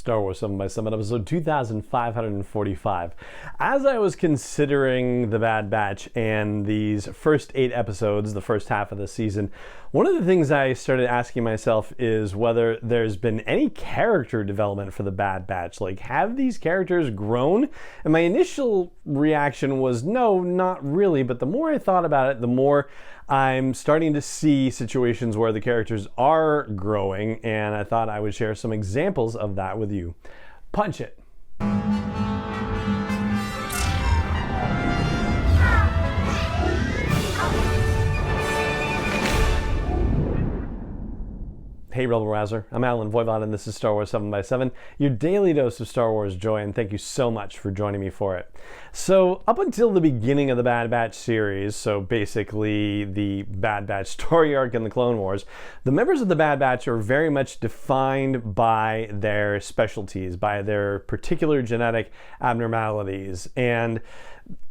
Star Wars 7 by 7, episode 2545. As I was considering The Bad Batch and these first 8 episodes, the first half of the season, one of the things I started asking myself is whether there's been any character development for The Bad Batch. Like, have these characters grown? And my initial reaction was no, not really, but the more I thought about it, the more I'm starting to see situations where the characters are growing, and I thought I would share some examples of that with you. Punch it. Hey Rebel Rouser, I'm Alan Voivod and this is Star Wars 7 by 7, your daily dose of Star Wars joy, and thank you so much for joining me for it. So up until the beginning of the Bad Batch series, so basically the Bad Batch story arc in the Clone Wars, the members of the Bad Batch are very much defined by their specialties, by their particular genetic abnormalities. And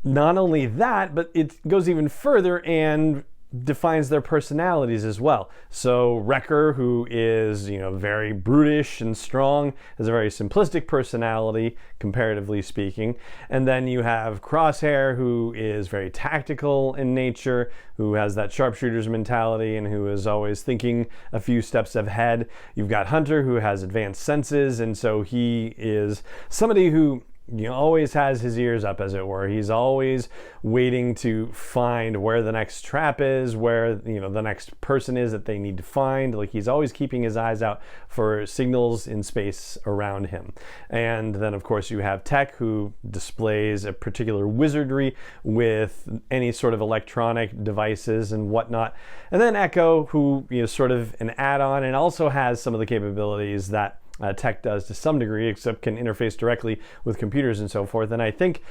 not only that, but it goes even further and defines their personalities as well. So Wrecker, who is, very brutish and strong, has a very simplistic personality, comparatively speaking. And then you have Crosshair, who is very tactical in nature, who has that sharpshooter's mentality and who is always thinking a few steps ahead. You've got Hunter, who has advanced senses, and so he is somebody who always has his ears up, as it were. He's always waiting to find where the next trap is, where the next person is that they need to find. Like, he's always keeping his eyes out for signals in space around him. And then of course you have Tech, who displays a particular wizardry with any sort of electronic devices and whatnot. And then Echo, who is sort of an add-on and also has some of the capabilities that Tech does to some degree, except can interface directly with computers and so forth. And I think,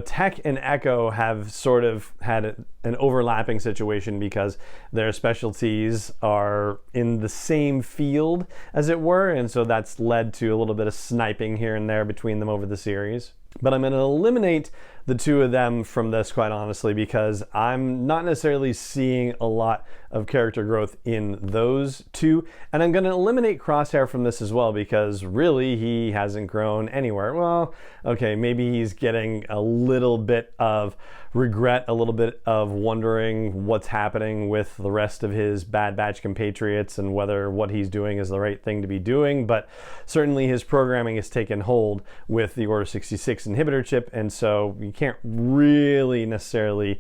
Tech and Echo have sort of had an overlapping situation because their specialties are in the same field, as it were, and so that's led to a little bit of sniping here and there between them over the series. But I'm going to eliminate the two of them from this, quite honestly, because I'm not necessarily seeing a lot of character growth in those two. And I'm going to eliminate Crosshair from this as well, because really he hasn't grown anywhere. Well, okay, maybe he's getting a little bit of regret, a little bit of wondering what's happening with the rest of his Bad Batch compatriots and whether what he's doing is the right thing to be doing. But certainly his programming has taken hold with the Order 66 inhibitor chip, and so you can't really necessarily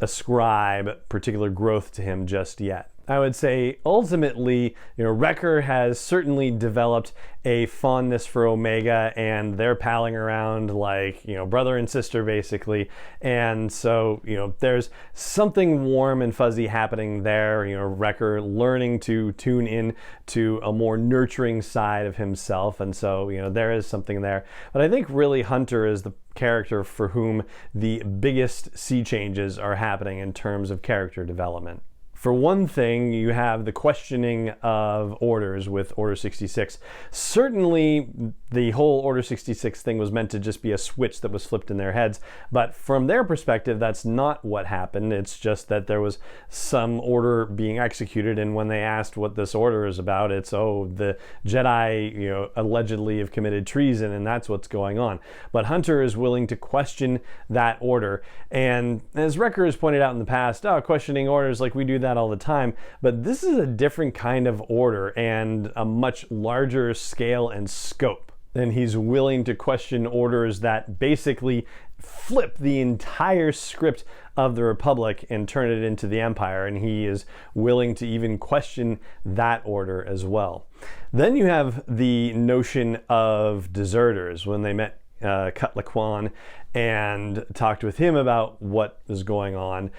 ascribe particular growth to him just yet. I would say ultimately, Wrecker has certainly developed a fondness for Omega, and they're palling around like, brother and sister basically. And so, there's something warm and fuzzy happening there. Wrecker learning to tune in to a more nurturing side of himself. And so, there is something there. But I think really Hunter is the character for whom the biggest sea changes are happening in terms of character development. For one thing, you have the questioning of orders with Order 66. Certainly, the whole Order 66 thing was meant to just be a switch that was flipped in their heads, but from their perspective, that's not what happened. It's just that there was some order being executed, and when they asked what this order is about, it's, the Jedi, allegedly have committed treason, and that's what's going on. But Hunter is willing to question that order, and as Wrecker has pointed out in the past, questioning orders, like, we do that all the time, but this is a different kind of order and a much larger scale and scope. And he's willing to question orders that basically flip the entire script of the Republic and turn it into the Empire, and he is willing to even question that order as well. Then you have the notion of deserters. When they met Cut Laquan and talked with him about what is going on,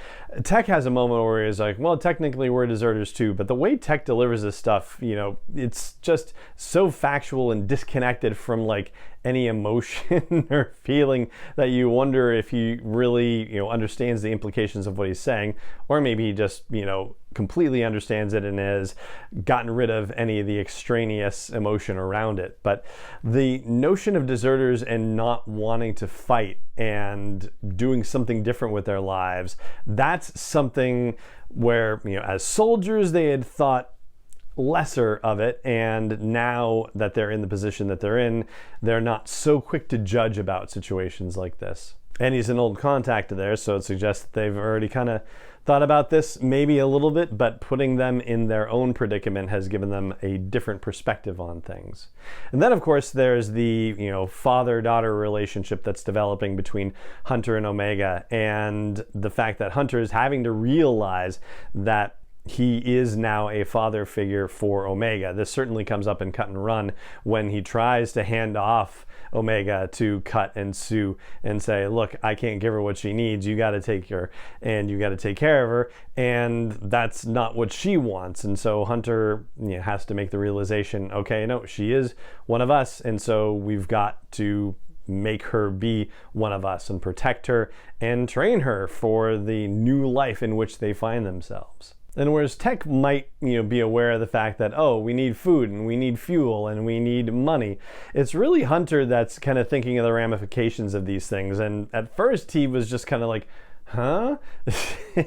Tech has a moment where he's like, well, technically we're deserters too, but the way Tech delivers this stuff, it's just so factual and disconnected from like any emotion or feeling that you wonder if he really, understands the implications of what he's saying, or maybe he just, completely understands it and has gotten rid of any of the extraneous emotion around it. But the notion of deserters and not wanting to fight and doing something different with their lives, that's something where, as soldiers, they had thought lesser of it, and now that they're in the position that they're in, they're not so quick to judge about situations like this. And he's an old contact of theirs, so it suggests that they've already kind of thought about this maybe a little bit, but putting them in their own predicament has given them a different perspective on things. And then, of course, there's the father-daughter relationship that's developing between Hunter and Omega, and the fact that Hunter is having to realize that he is now a father figure for Omega. This certainly comes up in Cut and Run when he tries to hand off Omega to Cut and Sue and say, look, I can't give her what she needs. You got to take her and you got to take care of her. And that's not what she wants. And so Hunter has to make the realization, okay, no, she is one of us. And so we've got to make her be one of us and protect her and train her for the new life in which they find themselves. And whereas Tech might, be aware of the fact that, oh, we need food and we need fuel and we need money, it's really Hunter that's kind of thinking of the ramifications of these things. And at first he was just kind of like, huh?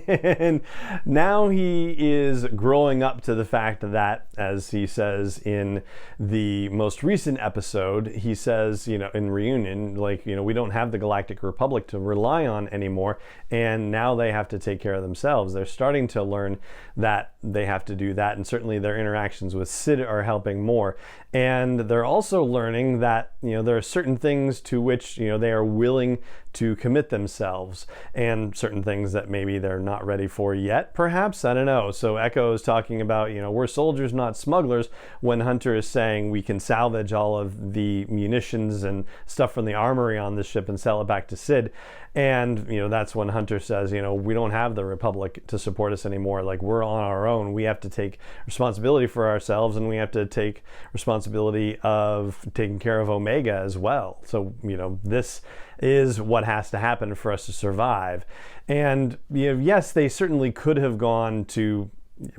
And now he is growing up to the fact that, as he says in the most recent episode, he says, in Reunion, we don't have the Galactic Republic to rely on anymore, and now they have to take care of themselves. They're starting to learn that they have to do that, and certainly their interactions with Sid are helping more. And they're also learning that, there are certain things to which, they are willing to commit themselves, and certain things that maybe they're not ready for yet, perhaps. I don't know. So Echo is talking about, we're soldiers, not smugglers, when Hunter is saying we can salvage all of the munitions and stuff from the armory on the ship and sell it back to Sid. And, that's when Hunter says, we don't have the Republic to support us anymore. We're on our own. We have to take responsibility for ourselves, and we have to take responsibility of taking care of Omega as well. So, this is what has to happen for us to survive. And, yes, they certainly could have gone to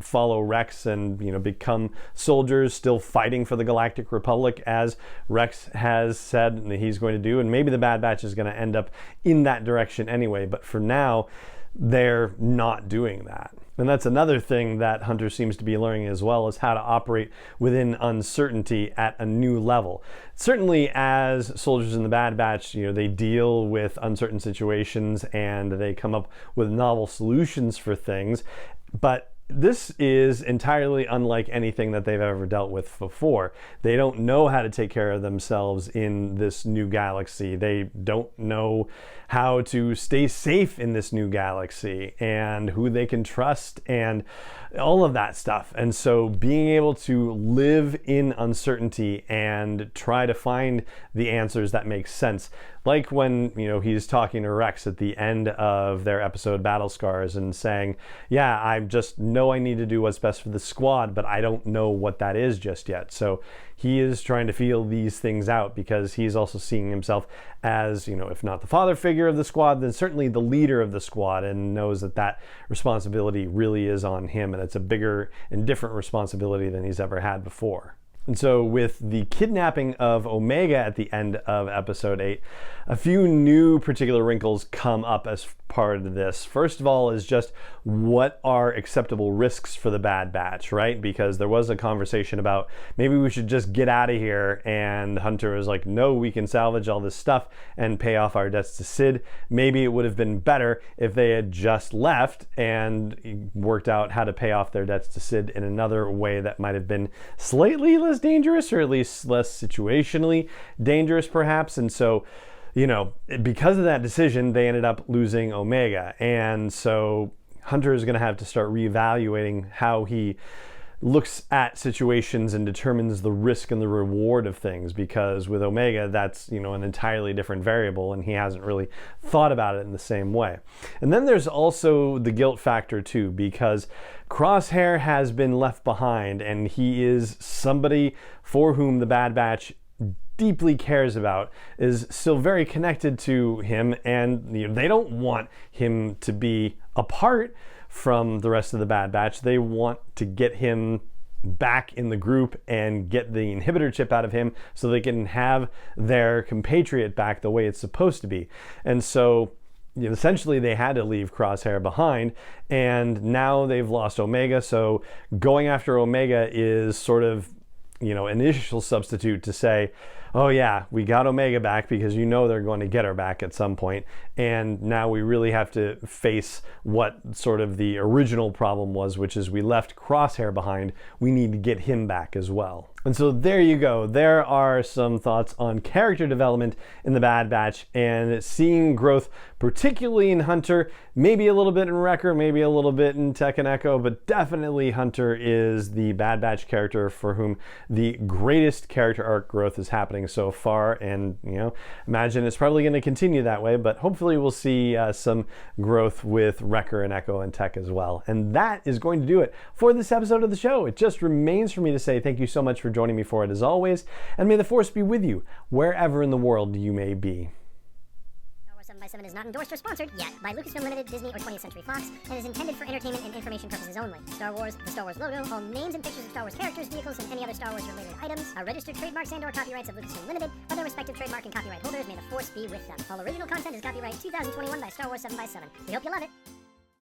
follow Rex and become soldiers still fighting for the Galactic Republic, as Rex has said that he's going to do, and maybe the Bad Batch is going to end up in that direction anyway, but for now they're not doing that. And that's another thing that Hunter seems to be learning as well, is how to operate within uncertainty at a new level. Certainly as soldiers in the Bad Batch, they deal with uncertain situations and they come up with novel solutions for things, but this is entirely unlike anything that they've ever dealt with before. They don't know how to take care of themselves in this new galaxy. They don't know how to stay safe in this new galaxy and who they can trust and all of that stuff. And so being able to live in uncertainty and try to find the answers that make sense, like when he's talking to Rex at the end of their episode Battle Scars and saying, yeah, I just know I need to do what's best for the squad, but I don't know what that is just yet. So he is trying to feel these things out, because he's also seeing himself as, if not the father figure of the squad, then certainly the leader of the squad, and knows that that responsibility really is on him, and it's a bigger and different responsibility than he's ever had before. And so with the kidnapping of Omega at the end of episode 8, a few new particular wrinkles come up as part of this. First of all is just, what are acceptable risks for the Bad Batch, right? Because there was a conversation about maybe we should just get out of here, and Hunter was like, no, we can salvage all this stuff and pay off our debts to Sid. Maybe it would have been better if they had just left and worked out how to pay off their debts to Sid in another way that might have been slightly less dangerous, or at least less situationally dangerous perhaps. And so because of that decision, they ended up losing Omega. And so Hunter is going to have to start reevaluating how he looks at situations and determines the risk and the reward of things, because with Omega, that's, an entirely different variable, and he hasn't really thought about it in the same way. And then there's also the guilt factor too, because Crosshair has been left behind, and he is somebody for whom the Bad Batch deeply cares about, is still very connected to him, and they don't want him to be apart from the rest of the Bad Batch. They want to get him back in the group and get the inhibitor chip out of him so they can have their compatriot back the way it's supposed to be. And so essentially they had to leave Crosshair behind, and now they've lost Omega, so going after Omega is sort of, an initial substitute to say, oh yeah, we got Omega back because they're going to get her back at some point, and now we really have to face what sort of the original problem was, which is we left Crosshair behind. We need to get him back as well. And so there you go. There are some thoughts on character development in the Bad Batch and seeing growth, particularly in Hunter, maybe a little bit in Wrecker, maybe a little bit in Tech and Echo, but definitely Hunter is the Bad Batch character for whom the greatest character arc growth is happening so far. And, imagine it's probably going to continue that way, but hopefully we'll see some growth with Wrecker and Echo and Tech as well. And that is going to do it for this episode of the show. It just remains for me to say thank you so much for joining me for it as always, and may the Force be with you wherever in the world you may be. 7x7 is not endorsed or sponsored yet by Lucasfilm Limited, Disney, or 20th Century Fox, and is intended for entertainment and information purposes only. Star Wars, the Star Wars logo, all names and pictures of Star Wars characters, vehicles, and any other Star Wars related items are registered trademarks and/or copyrights of Lucasfilm Limited, or their respective trademark and copyright holders. May the Force be with them. All original content is copyright 2021 by Star Wars 7x7. We hope you love it.